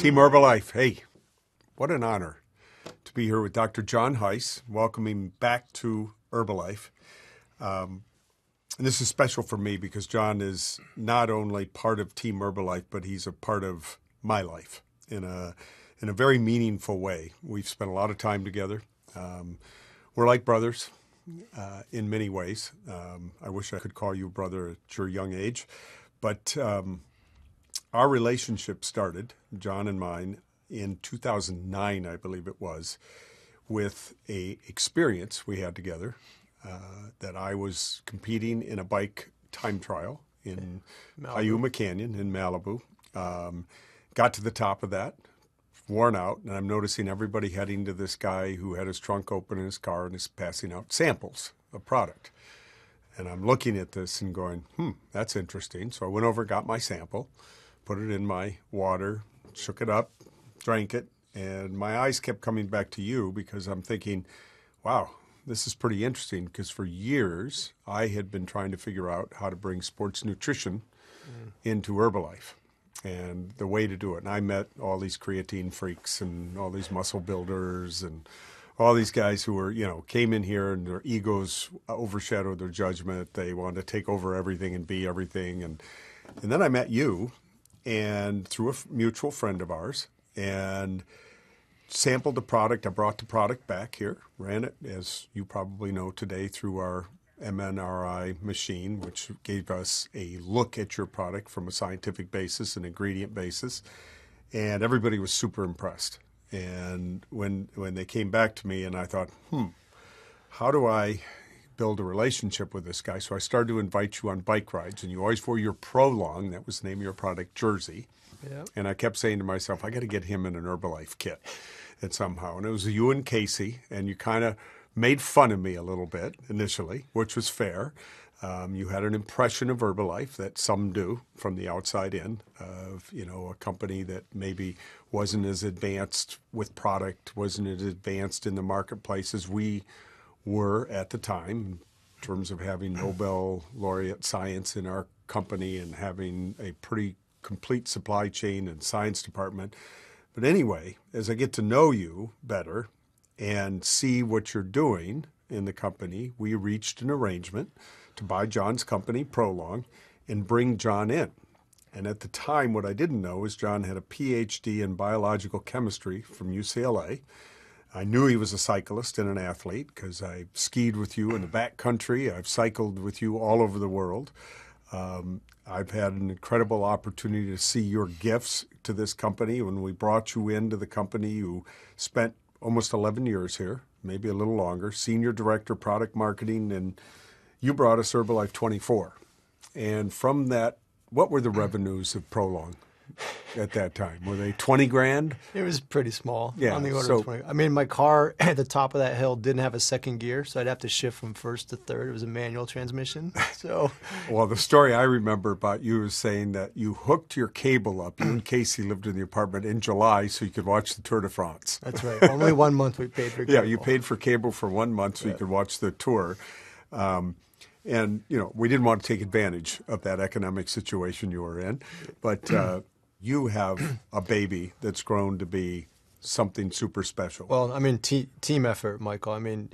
Team Herbalife, hey, what an honor to be here with Dr. John Heiss, welcoming back to Herbalife. And this is special for me because John is not only part of Team Herbalife, but he's a part of my life in a very meaningful way. We've spent a lot of time together. We're like brothers in many ways. I wish I could call you brother at your young age, but our relationship started, John and mine, in 2009, I believe it was, with a experience we had together that I was competing in a bike time trial in Yuma Canyon in Malibu. Got to the top of that, worn out, and I'm noticing everybody heading to this guy who had his trunk open in his car and is passing out samples of product. And I'm looking at this and going, that's interesting. So I went over, got my sample, put it in my water, shook it up, drank it, and my eyes kept coming back to you because I'm thinking, wow, this is pretty interesting because for years I had been trying to figure out how to bring sports nutrition into Herbalife and the way to do it. And I met all these creatine freaks and all these muscle builders and all these guys who were, came in here and their egos overshadowed their judgment. They wanted to take over everything and be everything. And then I met you and through a mutual friend of ours and sampled the product. I brought the product back here, ran it, as you probably know today, through our MNRI machine, which gave us a look at your product from a scientific basis, an ingredient basis, and everybody was super impressed. And when they came back to me and I thought, how do I build a relationship with this guy? So I started to invite you on bike rides, and you always wore your Prolong, that was the name of your product, jersey. Yep. And I kept saying to myself, I got to get him in an Herbalife kit and somehow. And it was you and Casey, and you kind of made fun of me a little bit initially, which was fair. You had an impression of Herbalife that some do from the outside in, of a company that maybe wasn't as advanced with product, wasn't as advanced in the marketplace as we were at the time in terms of having Nobel laureate science in our company and having a pretty complete supply chain and science department. But anyway, as I get to know you better and see what you're doing in the company, we reached an arrangement to buy John's company, Prolong, and bring John in. And at the time, what I didn't know is John had a PhD in biological chemistry from UCLA. I knew he was a cyclist and an athlete because I skied with you in the backcountry. I've cycled with you all over the world. I've had an incredible opportunity to see your gifts to this company. When we brought you into the company, you spent almost 11 years here, maybe a little longer, senior director, product marketing, and you brought us Herbalife 24. And from that, what were the revenues of Prolong at that time? Were they 20 grand? It was pretty small. Yeah, on the order of 20. I mean, my car at the top of that hill didn't have a second gear, so I'd have to shift from first to third. It was a manual transmission. So, well, the story I remember about you is saying that you hooked your cable up. You and Casey lived in the apartment in July so you could watch the Tour de France. That's right. Only 1 month we paid for cable. Yeah, you paid for cable for 1 month so you could watch the tour. And, we didn't want to take advantage of that economic situation you were in. But you have a baby that's grown to be something super special. Well, I mean, team effort, Michael. I mean,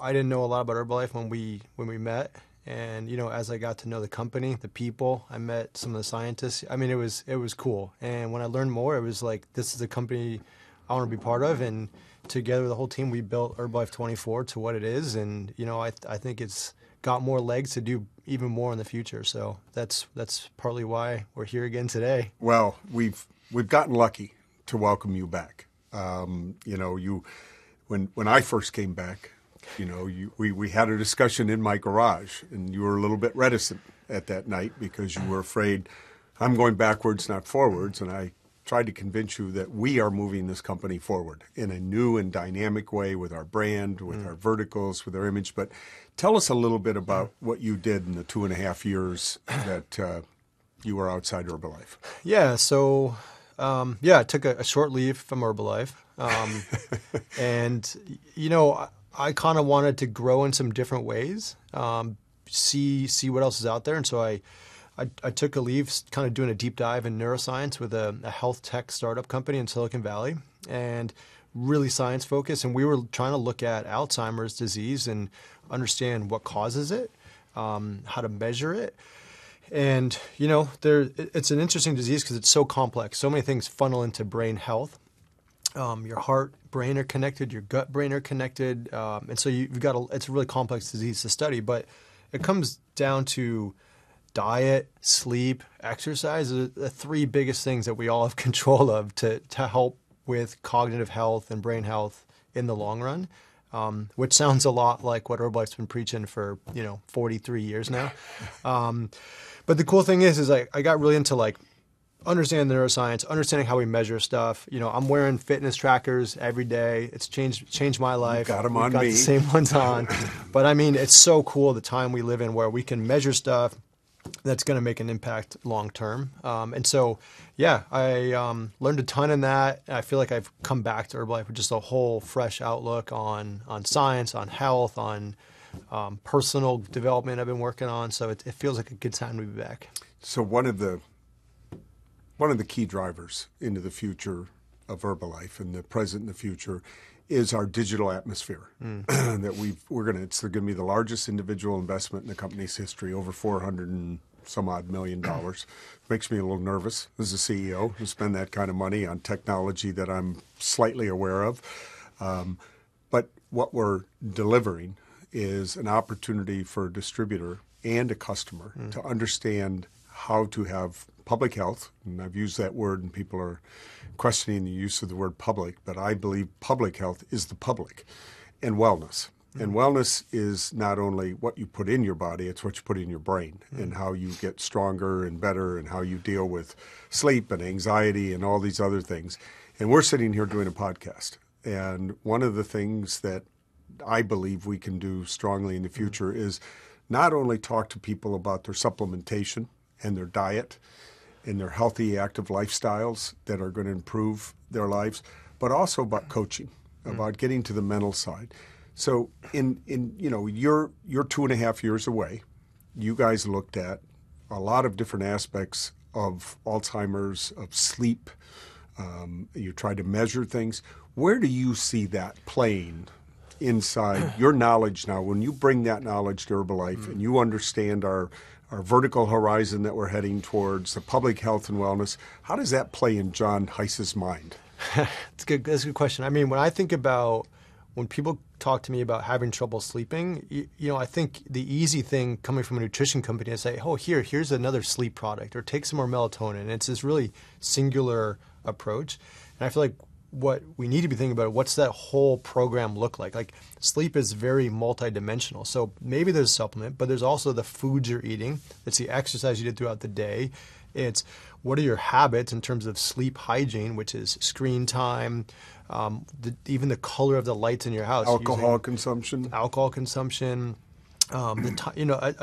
I didn't know a lot about Herbalife when we met. And, as I got to know the company, the people, I met some of the scientists. I mean, it was cool. And when I learned more, it was like, this is a company I want to be part of. And together with the whole team, we built Herbalife 24 to what it is. And, I think it's got more legs to do even more in the future. So that's partly why we're here again today. Well, we've gotten lucky to welcome you back. When I first came back, we had a discussion in my garage, and you were a little bit reticent at that night because you were afraid I'm going backwards, not forwards, and I tried to convince you that we are moving this company forward in a new and dynamic way with our brand, with our verticals, with our image. But tell us a little bit about what you did in the 2.5 years that you were outside Herbalife. Yeah, so I took a short leave from Herbalife. And, I kind of wanted to grow in some different ways, see what else is out there. And so I took a leave, kind of doing a deep dive in neuroscience with a health tech startup company in Silicon Valley, and really science focused. And we were trying to look at Alzheimer's disease and understand what causes it, how to measure it. And, it's an interesting disease because it's so complex. So many things funnel into brain health. Your heart, brain are connected, your gut, brain are connected. And so it's a really complex disease to study, but it comes down to diet, sleep, exercise are the three biggest things that we all have control of to help with cognitive health and brain health in the long run, which sounds a lot like what Herbalife's been preaching for, 43 years now. But the cool thing is I got really into understanding the neuroscience, understanding how we measure stuff. I'm wearing fitness trackers every day. It's changed my life. You got them on Got me. the same ones on. But it's so cool the time we live in where we can measure stuff that's going to make an impact long term. And so, I learned a ton in that. I feel like I've come back to Herbalife with just a whole fresh outlook on science, on health, on personal development I've been working on. So it feels like a good time to be back. So one of the key drivers into the future of Herbalife and the present and the future is our digital atmosphere that it's going to be the largest individual investment in the company's history, over $400 and some odd million. Makes me a little nervous as a CEO to spend that kind of money on technology that I'm slightly aware of. But what we're delivering is an opportunity for a distributor and a customer to understand how to have public health, and I've used that word and people are questioning the use of the word public, but I believe public health is the public, and wellness. And wellness is not only what you put in your body, it's what you put in your brain and how you get stronger and better and how you deal with sleep and anxiety and all these other things. And we're sitting here doing a podcast. And one of the things that I believe we can do strongly in the future is not only talk to people about their supplementation and their diet and their healthy, active lifestyles that are going to improve their lives, but also about coaching, about getting to the mental side. So you're 2.5 years away. You guys looked at a lot of different aspects of Alzheimer's, of sleep. You tried to measure things. Where do you see that playing inside your knowledge now? When you bring that knowledge to Herbalife and you understand our vertical horizon that we're heading towards, the public health and wellness, how does that play in John Heiss's mind? That's a good question. When I think about when people talk to me about having trouble sleeping, I think the easy thing coming from a nutrition company is say, oh, here's another sleep product, or take some more melatonin. And it's this really singular approach. And I feel like what we need to be thinking about, what's that whole program look like? Like sleep is very multidimensional. So maybe there's a supplement, but there's also the foods you're eating. It's the exercise you did throughout the day. It's what are your habits in terms of sleep hygiene, which is screen time, even the color of the lights in your house. Alcohol consumption. I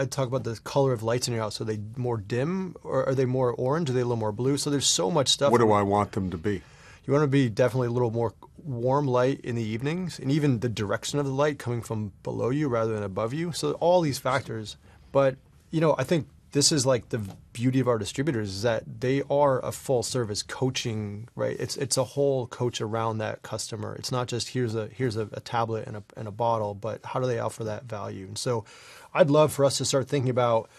talk about the color of lights in your house. Are they more dim, or are they more orange? Are they a little more blue? So there's so much stuff. What do I want them to be? You want to be definitely a little more warm light in the evenings, and even the direction of the light coming from below you rather than above you. So all these factors. But, I think this is like the beauty of our distributors is that they are a full service coaching, right? It's a whole coach around that customer. It's not just here's a tablet and a bottle, but how do they offer that value? And so I'd love for us to start thinking about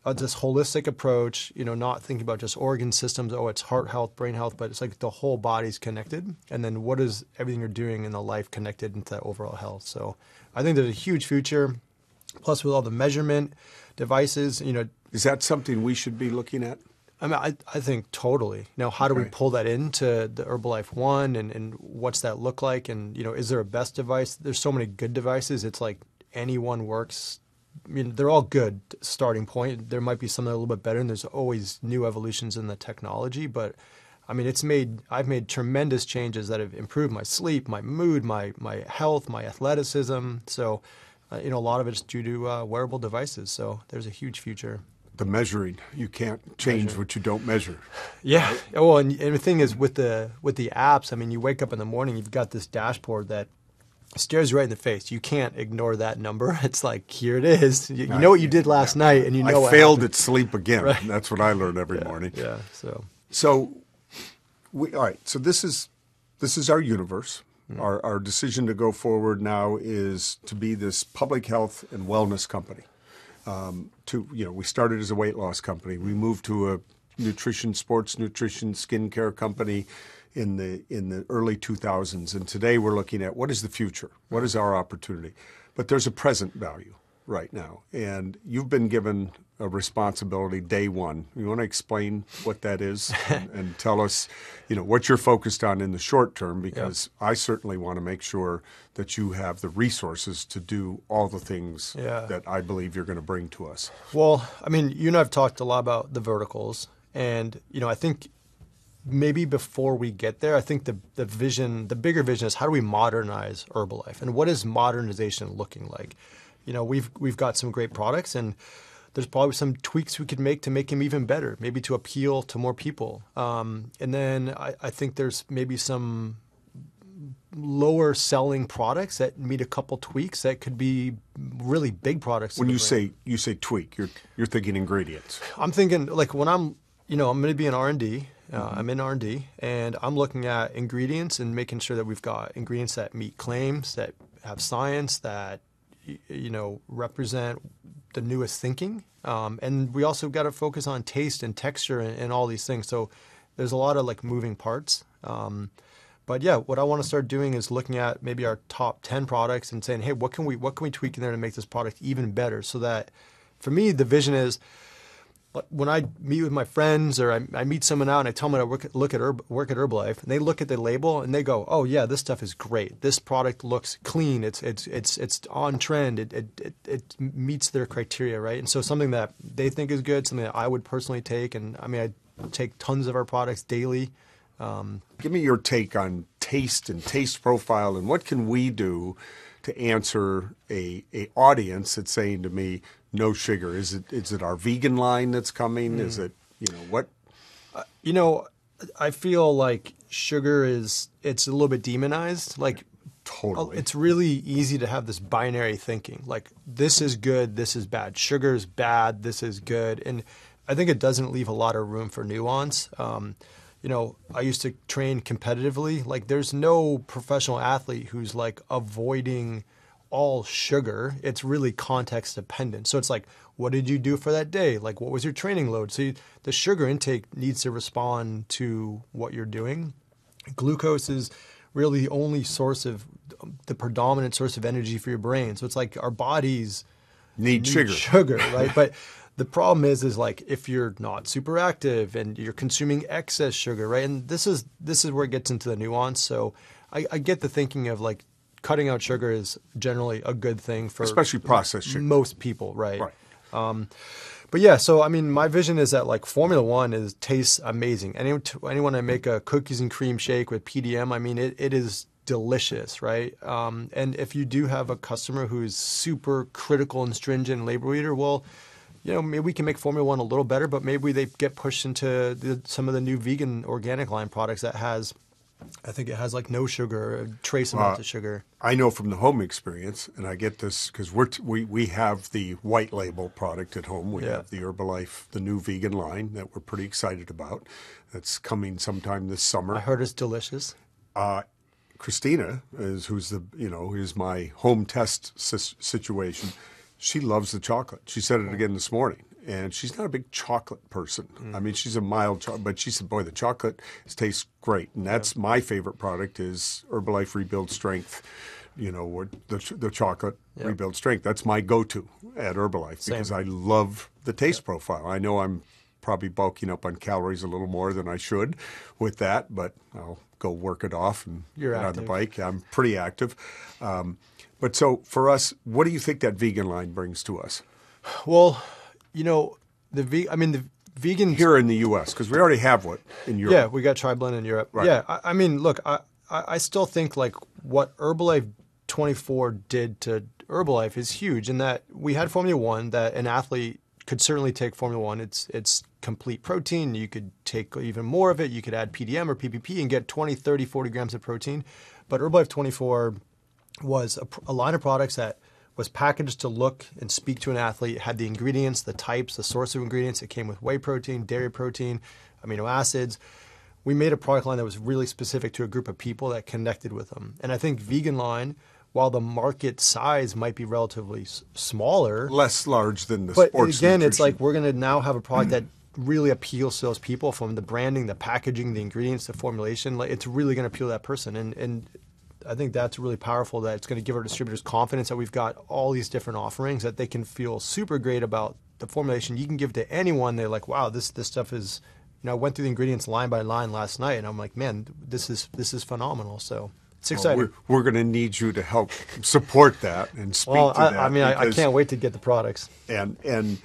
this holistic approach, not thinking about just organ systems, it's heart health, brain health, but it's like the whole body's connected. And then what is everything you're doing in the life connected into that overall health? So I think there's a huge future. Plus with all the measurement devices, Is that something we should be looking at? I think totally. Now, how do we pull that into the Herbalife One and what's that look like? And, is there a best device? There's so many good devices. It's like any one works. They're all good starting point. There might be some that are a little bit better, and there's always new evolutions in the technology. But I've made tremendous changes that have improved my sleep, my mood, my health, my athleticism. So, a lot of it's due to wearable devices. So there's a huge future. The measuring, you can't change what you don't measure. Yeah. Right? Well, and the thing is with the apps, you wake up in the morning, you've got this dashboard that stares you right in the face. You can't ignore that number. It's like, here it is. You know what you did last night, and you know I what failed happened. at sleep again. Right. That's what I learn every morning. Yeah. So, all right. So this is our universe. Our decision to go forward now is to be this public health and wellness company. We started as a weight loss company. We moved to a sports nutrition, skincare company in the early 2000s. And today we're looking at what is the future? What is our opportunity? But there's a present value right now. And you've been given a responsibility day one. You want to explain what that is and tell us, what you're focused on in the short term, because I certainly want to make sure that you have the resources to do all the things that I believe you're going to bring to us. Well, I mean, you and I have talked a lot about the verticals, and, I think maybe before we get there, I think the bigger vision is how do we modernize Herbalife, and what is modernization looking like? We've got some great products, and there's probably some tweaks we could make to make them even better, maybe to appeal to more people. And then I think there's maybe some lower selling products that need a couple tweaks that could be really big products. When you say tweak, you're thinking ingredients. I'm thinking like when I'm going to be in R&D. I'm in R&D, and I'm looking at ingredients and making sure that we've got ingredients that meet claims, that have science, that represent the newest thinking. And we also got to focus on taste and texture and all these things. So there's a lot of like moving parts. But yeah, what I want to start doing is looking at maybe our top 10 products and saying, hey, what can we tweak in there to make this product even better? So that for me, the vision is when I meet with my friends or I meet someone out and I tell them I work at Herbalife, and they look at the label and they go, oh yeah, this stuff is great. This product looks clean. It's on trend. It meets their criteria, right? And so something that they think is good, something that I would personally take, and I mean I take tons of our products daily. Give me your take on taste and taste profile, and what can we do to answer a audience that's saying to me, no sugar. Is it our vegan line that's coming? Is it, what? I feel like sugar it's a little bit demonized. Like totally. It's really easy to have this binary thinking. Like this is good, this is bad. Sugar is bad, this is good. And I think it doesn't leave a lot of room for nuance. I used to train competitively. Like there's no professional athlete who's like avoiding all sugar. It's really context dependent. So it's like, what did you do for that day? Like, what was your training load? So the sugar intake needs to respond to what you're doing. Glucose is really the only the predominant source of energy for your brain. So it's like our bodies need sugar, right? But the problem is like if you're not super active and you're consuming excess sugar, right? And this is where it gets into the nuance. So I get the thinking of like, cutting out sugar is generally a good thing for especially processed sugar. Most people, right? Right. But yeah, so I mean, my vision is that like Formula One tastes amazing. Anyone I make a cookies and cream shake with PDM, I mean, it is delicious, right? And if you do have a customer who's super critical and stringent and labor leader, well, maybe we can make Formula One a little better, but maybe they get pushed into some of the new vegan organic line products that I think it has like no sugar, a trace amount of sugar. I know from the home experience, and I get this because we have the white label product at home. We have the Herbalife, the new vegan line that we're pretty excited about. That's coming sometime this summer. I heard it's delicious. Christina is my home test situation. She loves the chocolate. She said it again this morning. And she's not a big chocolate person. I mean, she's a mild chocolate, but she said, boy, the chocolate tastes great. And that's my favorite product is Herbalife Rebuild Strength, the chocolate Rebuild Strength. That's my go-to at Herbalife because I love the taste profile. I know I'm probably bulking up on calories a little more than I should with that, but I'll go work it off and get on the bike. I'm pretty active. But so for us, what do you think that vegan line brings to us? Well, the vegan here in the U.S. because we already have one in Europe. Yeah, we got TriBlend in Europe. Right. Yeah, I mean, look, I still think like what Herbalife 24 did to Herbalife is huge in that we had Formula One that an athlete could certainly take Formula One. It's complete protein. You could take even more of it. You could add PDM or PPP and get 20, 30, 40 grams of protein. But Herbalife 24 was a line of products that was packaged to look and speak to an athlete. It had the ingredients, the types, the source of ingredients. It came with whey protein, dairy protein, amino acids. We made a product line that was really specific to a group of people that connected with them. And I think vegan line, while the market size might be relatively smaller, less large than the but sports again, nutrition. it's like we're going to now have a product that really appeals to those people, from the branding, the packaging, the ingredients, the formulation. Like, it's really going to appeal to that person. And I think that's really powerful, that it's going to give our distributors confidence that we've got all these different offerings, that they can feel super great about the formulation. You can give to anyone. They're like, wow, this stuff is, I went through the ingredients line by line last night, and I'm like, man, this is phenomenal. So it's exciting. We're going to need you to help support that and speak to that. I can't wait to get the products. And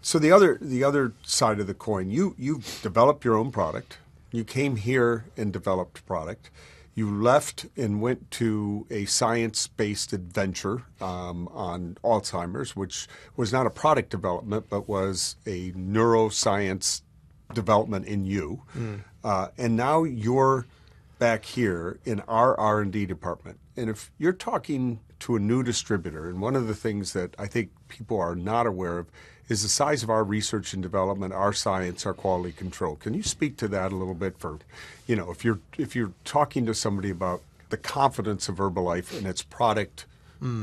so the other side of the coin, you developed your own product. You came here and developed product. You left and went to a science-based adventure on Alzheimer's, which was not a product development, but was a neuroscience development in you. And now you're back here in our R&D department. And if you're talking to a new distributor, and one of the things that I think people are not aware of is the size of our research and development, our science, our quality control. Can you speak to that a little bit for, if you're talking to somebody about the confidence of Herbalife and its product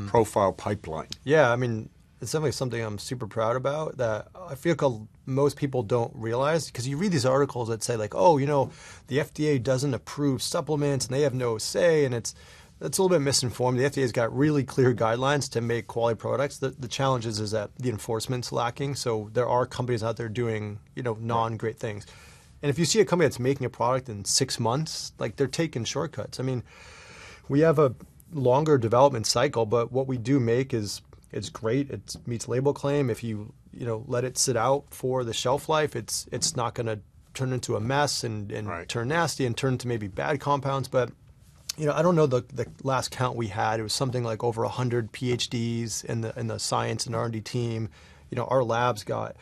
profile pipeline? Yeah, I mean, it's definitely something I'm super proud about, that I feel like most people don't realize, because you read these articles that say like, oh, the FDA doesn't approve supplements and they have no say, and it's a little bit misinformed. The FDA's got really clear guidelines to make quality products. The challenge is that the enforcement's lacking. So there are companies out there doing, non-great things. And if you see a company that's making a product in 6 months, like, they're taking shortcuts. I mean, we have a longer development cycle, but what we do make it's great. It meets label claim. If you let it sit out for the shelf life, it's not going to turn into a mess and right. turn nasty and turn into maybe bad compounds. But I don't know the last count we had. It was something like over 100 PhDs in the science and R&D team. Our lab's got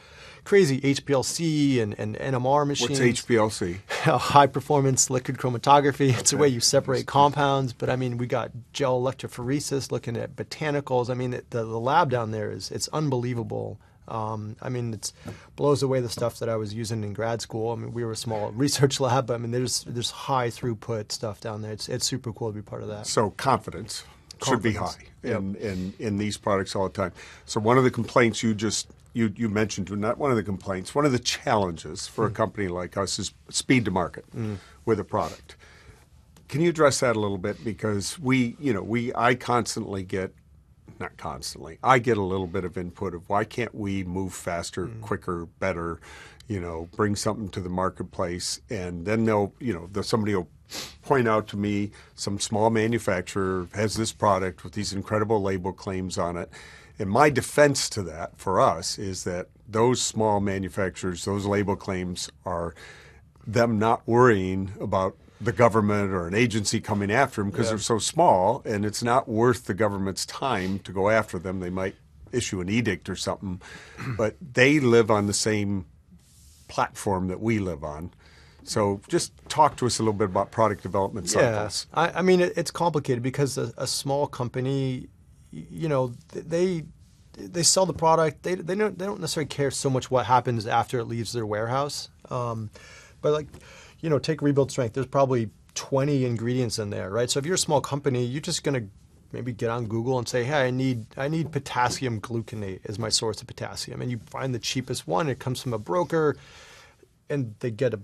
crazy HPLC and NMR machines. What's HPLC? High performance liquid chromatography. It's a way you separate compounds. But I mean, we got gel electrophoresis, looking at botanicals. I mean, the lab down there it's unbelievable. I mean, it blows away the stuff that I was using in grad school. I mean, we were a small research lab, but I mean, there's high throughput stuff down there. It's super cool to be part of that. So confidence should be high in these products all the time. So one of the complaints you mentioned, not one of the complaints, one of the challenges for a company like us is speed to market with a product. Can you address that a little bit? Because I constantly get, not constantly, I get a little bit of input of why can't we move faster, quicker, better, bring something to the marketplace, and then somebody will point out to me some small manufacturer has this product with these incredible label claims on it. And my defense to that for us is that those small manufacturers, those label claims are them not worrying about the government or an agency coming after them because they're so small, and it's not worth the government's time to go after them. They might issue an edict or something, but they live on the same platform that we live on. So just talk to us a little bit about product development cycles. Yeah, I mean, it's complicated because a small company, they sell the product. They don't necessarily care so much what happens after it leaves their warehouse. But like, take Rebuild Strength. There's probably 20 ingredients in there, right? So if you're a small company, you're just going to maybe get on Google and say, hey, I need potassium gluconate as my source of potassium. And you find the cheapest one. It comes from a broker, and they get a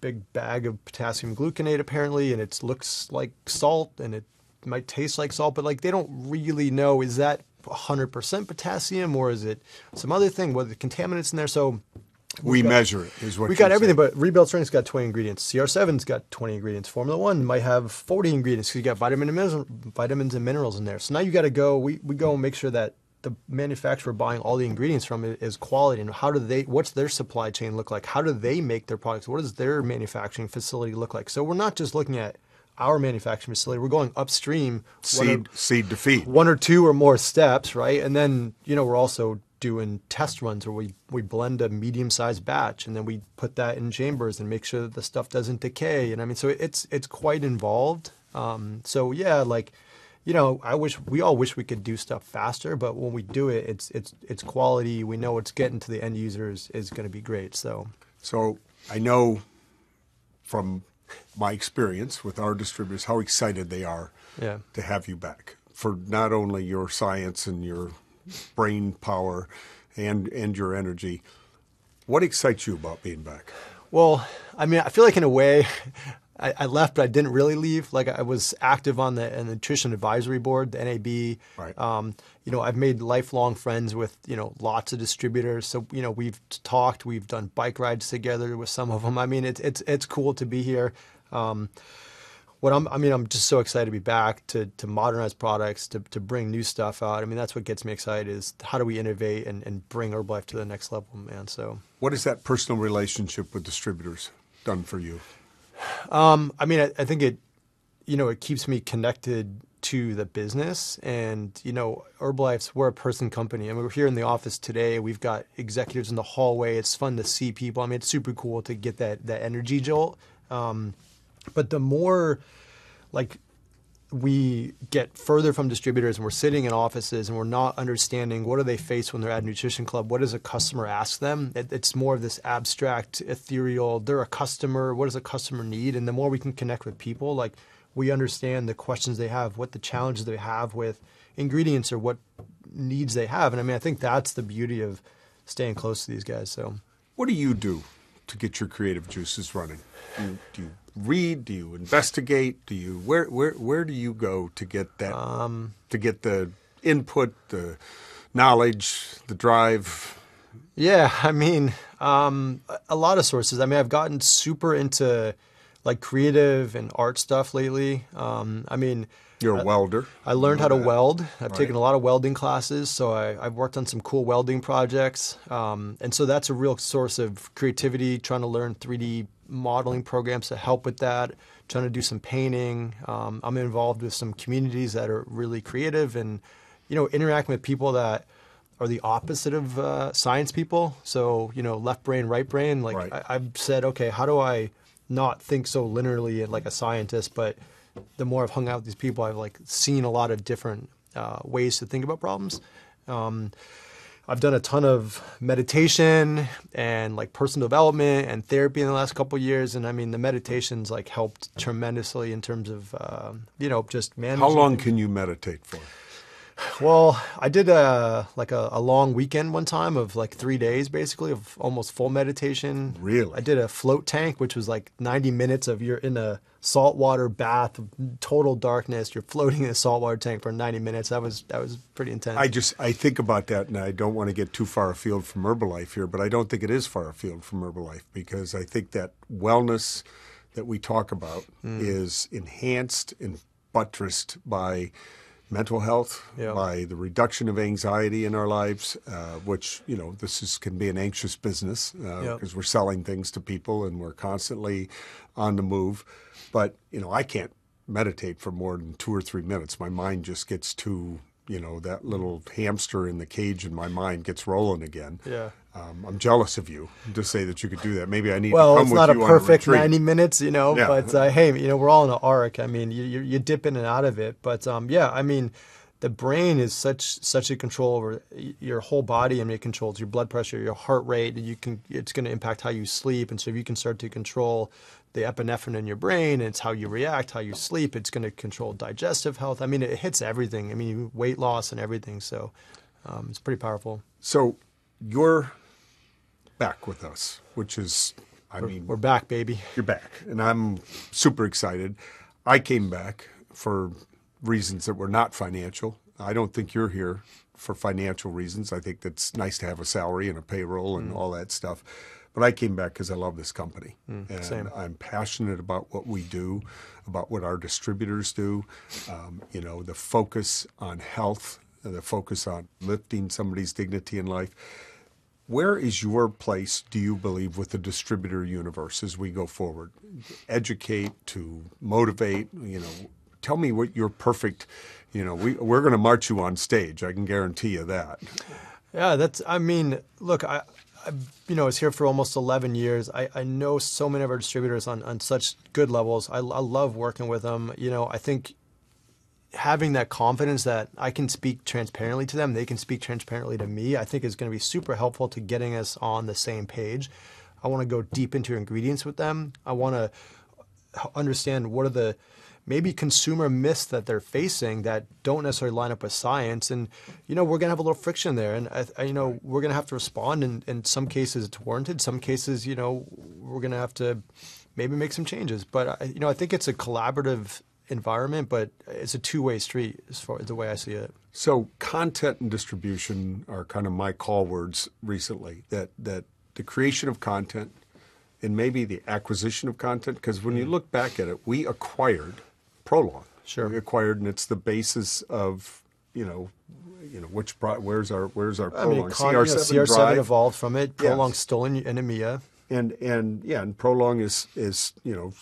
big bag of potassium gluconate apparently, and it looks like salt, and it might taste like salt, but like they don't really know, is that 100% potassium or is it some other thing, what are the contaminants in there? So we measure it, is what we got everything, but Rebuild Strength's got 20 ingredients. CR7's got 20 ingredients. Formula One might have 40 ingredients because you got vitamins and minerals in there. So now you got to go. We go and make sure that the manufacturer buying all the ingredients from it is quality, and what's their supply chain look like? How do they make their products? What does their manufacturing facility look like? So we're not just looking at our manufacturing facility. We're going upstream, seed to feed, one or two or more steps, right? And then we're also doing test runs where we blend a medium-sized batch, and then we put that in chambers and make sure that the stuff doesn't decay. And I mean, so it's quite involved. So yeah, like we all wish we could do stuff faster, but when we do it, it's quality. We know it's getting to the end users is going to be great. So I know from my experience with our distributors how excited they are to have you back for not only your science and your brain power and your energy. What excites you about being back? Well, I mean, I feel like in a way I left, but I didn't really leave. Like I was active on the Nutrition Advisory Board, the NAB. Right. I've made lifelong friends with, lots of distributors. So, we've talked, we've done bike rides together with some of them. I mean, it's cool to be here. I'm just so excited to be back, to modernize products, to bring new stuff out. I mean, that's what gets me excited is how do we innovate and bring Herbalife to the next level, man. So what is that personal relationship with distributors done for you? I think it keeps me connected to the business and, Herbalife's, we're a person company. I mean, we're here in the office today. We've got executives in the hallway. It's fun to see people. I mean, it's super cool to get that energy jolt. But the more we get further from distributors and we're sitting in offices and we're not understanding what do they face when they're at Nutrition Club, what does a customer ask them? It's more of this abstract, ethereal, they're a customer, what does a customer need? And the more we can connect with people, we understand the questions they have, what the challenges they have with ingredients or what needs they have. And I mean, I think that's the beauty of staying close to these guys. So what do you do to get your creative juices running? Do you read? Do you investigate? Do you where do you go to get that to get the input, the knowledge, the drive? Yeah, I mean, a lot of sources. I mean, I've gotten super into creative and art stuff lately. You're a welder. I learned how to weld. I've taken a lot of welding classes, so I've worked on some cool welding projects. And so that's a real source of creativity, trying to learn 3D modeling programs to help with that, trying to do some painting. I'm involved with some communities that are really creative and, interacting with people that are the opposite of science people. So, left brain, right brain. Right. I've said, okay, how do I not think so linearly like a scientist, but the more I've hung out with these people, I've seen a lot of different ways to think about problems. I've done a ton of meditation and personal development and therapy in the last couple of years. And I mean, the meditation's helped tremendously in terms of, just managing. How long can you meditate for? Well, I did a long weekend one time of 3 days, basically, of almost full meditation. Really? I did a float tank, which was 90 minutes of you're in a saltwater bath, total darkness. You're floating in a saltwater tank for 90 minutes. That was pretty intense. I think about that, and I don't want to get too far afield from Herbalife here, but I don't think it is far afield from Herbalife because I think that wellness that we talk about is enhanced and buttressed by mental health, by the reduction of anxiety in our lives, which, this can be an anxious business because we're selling things to people and we're constantly on the move. But, I can't meditate for more than 2 or 3 minutes. My mind just gets too, that little hamster in the cage in my mind gets rolling again. Yeah. I'm jealous of you to say that you could do that. Maybe I need to Well, come it's with not a you perfect on a retreat. 90 minutes, Yeah. but hey, we're all in an arc. I mean, you dip in and out of it. But I mean, the brain is such a control over your whole body. I mean, it controls your blood pressure, your heart rate. It's going to impact how you sleep. And so if you can start to control the epinephrine in your brain, it's how you react, how you sleep. It's going to control digestive health. I mean, it hits everything. I mean, weight loss and everything. So it's pretty powerful. So you're back with us, which is, we're back, baby. You're back, and I'm super excited. I came back for reasons that were not financial. I don't think you're here for financial reasons. I think that's nice to have a salary and a payroll and all that stuff. But I came back because I love this company. And same. I'm passionate about what we do, about what our distributors do, the focus on health, the focus on lifting somebody's dignity in life. Where is your place, do you believe, with the distributor universe as we go forward? Educate, to motivate, tell me what your perfect, we're going to march you on stage. I can guarantee you that. Yeah, look, I was here for almost 11 years. I know so many of our distributors on such good levels. I love working with them. I think having that confidence that I can speak transparently to them, they can speak transparently to me, I think is going to be super helpful to getting us on the same page. I want to go deep into ingredients with them. I want to understand what are the maybe consumer myths that they're facing that don't necessarily line up with science. And, we're going to have a little friction there. And, we're going to have to respond. And in some cases, it's warranted. Some cases, we're going to have to maybe make some changes. But, I think it's a collaborative environment, but it's a two-way street as far as the way I see it. So content and distribution are kind of my call words recently, that the creation of content and maybe the acquisition of content, because when you look back at it, we acquired Prolong. Sure. We acquired, and it's the basis of, where's our Prolong? CR7 Drive. evolved from it. Prolong Yes. still in EMEA. And Prolong is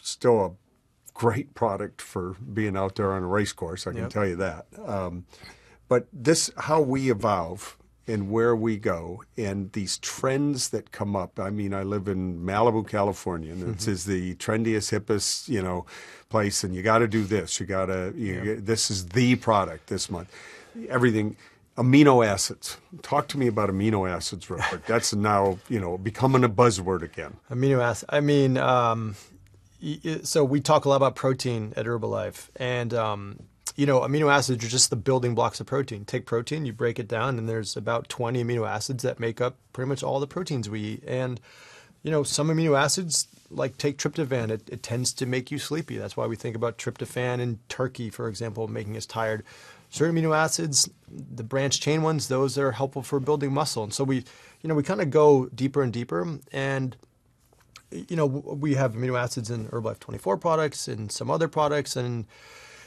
still a great product for being out there on a race course. I can tell you that. But this, how we evolve and where we go, and these trends that come up. I mean, I live in Malibu, California, and this is the trendiest, hippest, place, and you got to do this. This is the product this month. Everything. Amino acids. Talk to me about amino acids real quick. That's now, becoming a buzzword again. Amino acid. I mean, so we talk a lot about protein at Herbalife, and amino acids are just the building blocks of protein. Take protein, you break it down, and there's about 20 amino acids that make up pretty much all the proteins we eat. And some amino acids, like take tryptophan, it tends to make you sleepy. That's why we think about tryptophan in turkey, for example, making us tired. Certain amino acids, the branch chain ones, those are helpful for building muscle. And so we kind of go deeper and deeper. And we have amino acids in Herbalife 24 products and some other products, and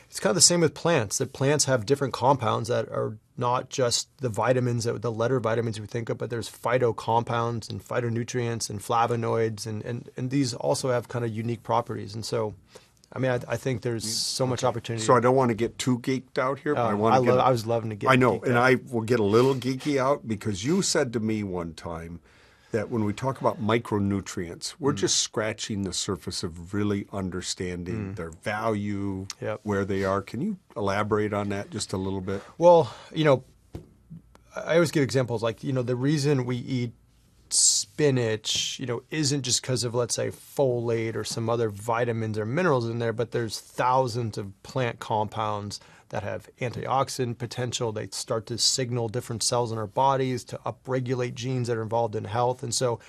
it's kind of the same with plants. That plants have different compounds that are not just the vitamins, the letter vitamins we think of, but there's phytocompounds and phytonutrients and flavonoids, and these also have kind of unique properties. And so, I mean, I think there's so much opportunity. So I don't want to get too geeked out here, but I was loving to get. I know, geeked and out. I will get a little geeky out because you said to me one time that when we talk about micronutrients, we're just scratching the surface of really understanding their value, where they are. Can you elaborate on that just a little bit? Well, I always give examples like, the reason we eat spinach, isn't just because of, let's say, folate or some other vitamins or minerals in there, but there's thousands of plant compounds that have antioxidant potential. They start to signal different cells in our bodies to upregulate genes that are involved in health. And so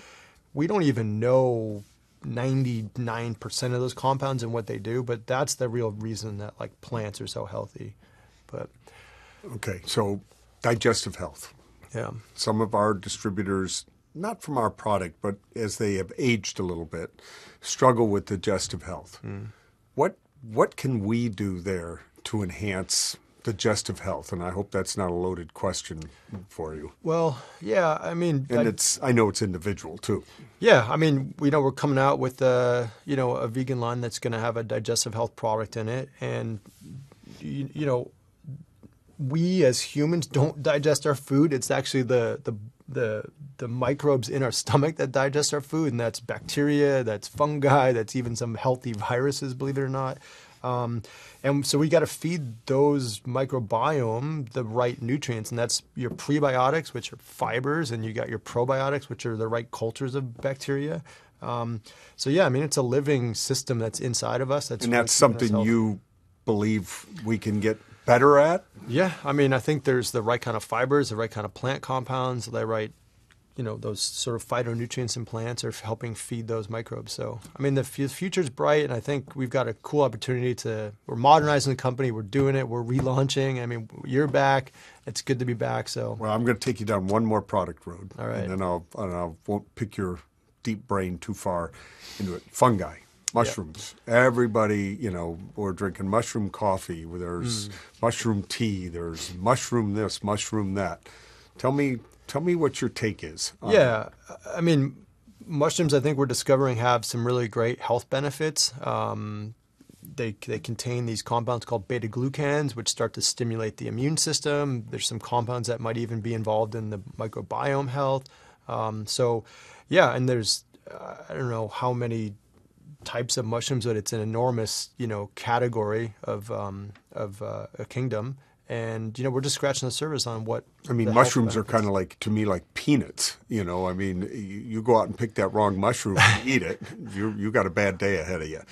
we don't even know 99% of those compounds and what they do, but that's the real reason that like plants are so healthy. But okay, so digestive health. Yeah. Some of our distributors, not from our product, but as they have aged a little bit, struggle with digestive health. What can we do there to enhance digestive health? And I hope that's not a loaded question for you. Well, yeah, I mean, and I know it's individual too. Yeah, I mean, we're coming out with a vegan line that's going to have a digestive health product in it, and we as humans don't digest our food. It's actually the microbes in our stomach that digest our food, and that's bacteria, that's fungi, that's even some healthy viruses, believe it or not. And so we got to feed those microbiome the right nutrients, and that's your prebiotics, which are fibers, and you got your probiotics, which are the right cultures of bacteria. So yeah, I mean, it's a living system that's inside of us. And that's something you believe we can get better at? Yeah, I mean, I think there's the right kind of fibers, the right kind of plant compounds, the right, those sort of phytonutrients in plants are helping feed those microbes. So, I mean, the future's bright, and I think we've got a cool opportunity we're modernizing the company, we're doing it, we're relaunching. I mean, you're back. It's good to be back. So, well, I'm going to take you down one more product road. All right. And then I won't pick your deep brain too far into it. Fungi. Mushrooms. Yep. Everybody, we're drinking mushroom coffee. There's mushroom tea. There's mushroom this, mushroom that. Tell me what your take is. Yeah, I mean, mushrooms, I think we're discovering have some really great health benefits. They contain these compounds called beta-glucans, which start to stimulate the immune system. There's some compounds that might even be involved in the microbiome health. So, yeah, and there's I don't know how many types of mushrooms, but it's an enormous, category of a kingdom. And, we're just scratching the surface on what. I mean, mushrooms are kind of like, to me, like peanuts. I mean, you go out and pick that wrong mushroom and eat it, you got a bad day ahead of you.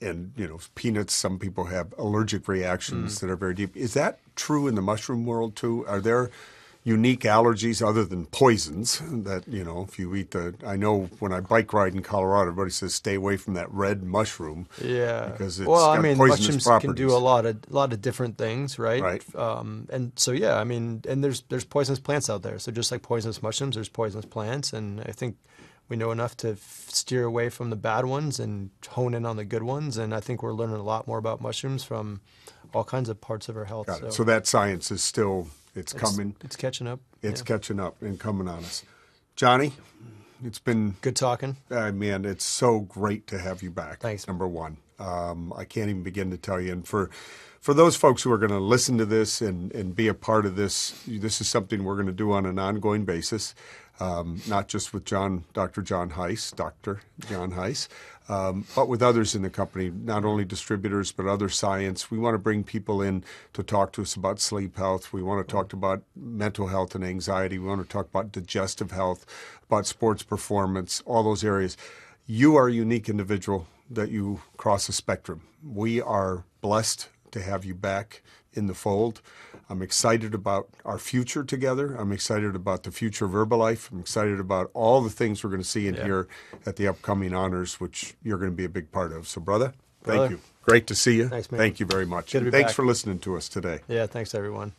And peanuts, some people have allergic reactions that are very deep. Is that true in the mushroom world too? Are there unique allergies other than poisons that, if you eat I know when I bike ride in Colorado, everybody says stay away from that red mushroom. Yeah. Because it's got poisonous mushrooms properties. can do a lot of different things, right? Right. And so, and there's poisonous plants out there. So just like poisonous mushrooms, there's poisonous plants. And I think we know enough to steer away from the bad ones and hone in on the good ones. And I think we're learning a lot more about mushrooms from all kinds of parts of our health. Got it. So that science is still... It's coming. It's catching up. It's catching up and coming on us. Johnny, it's been... Good talking. Man, it's so great to have you back. Thanks. Number one. I can't even begin to tell you. And for those folks who are going to listen to this and be a part of this is something we're going to do on an ongoing basis, not just with Dr. John Heiss, but with others in the company, not only distributors, but other science. We want to bring people in to talk to us about sleep health. We want to talk about mental health and anxiety. We want to talk about digestive health, about sports performance, all those areas. You are a unique individual that you cross a spectrum. We are blessed to have you back in the fold. I'm excited about our future together. I'm excited about the future of Herbalife. I'm excited about all the things we're going to see in here at the upcoming honors, which you're going to be a big part of. So, brother, thank you. Great to see you. Thanks, man. Thank you very much. Good to be Thanks back. for listening to us today. Yeah, thanks, everyone.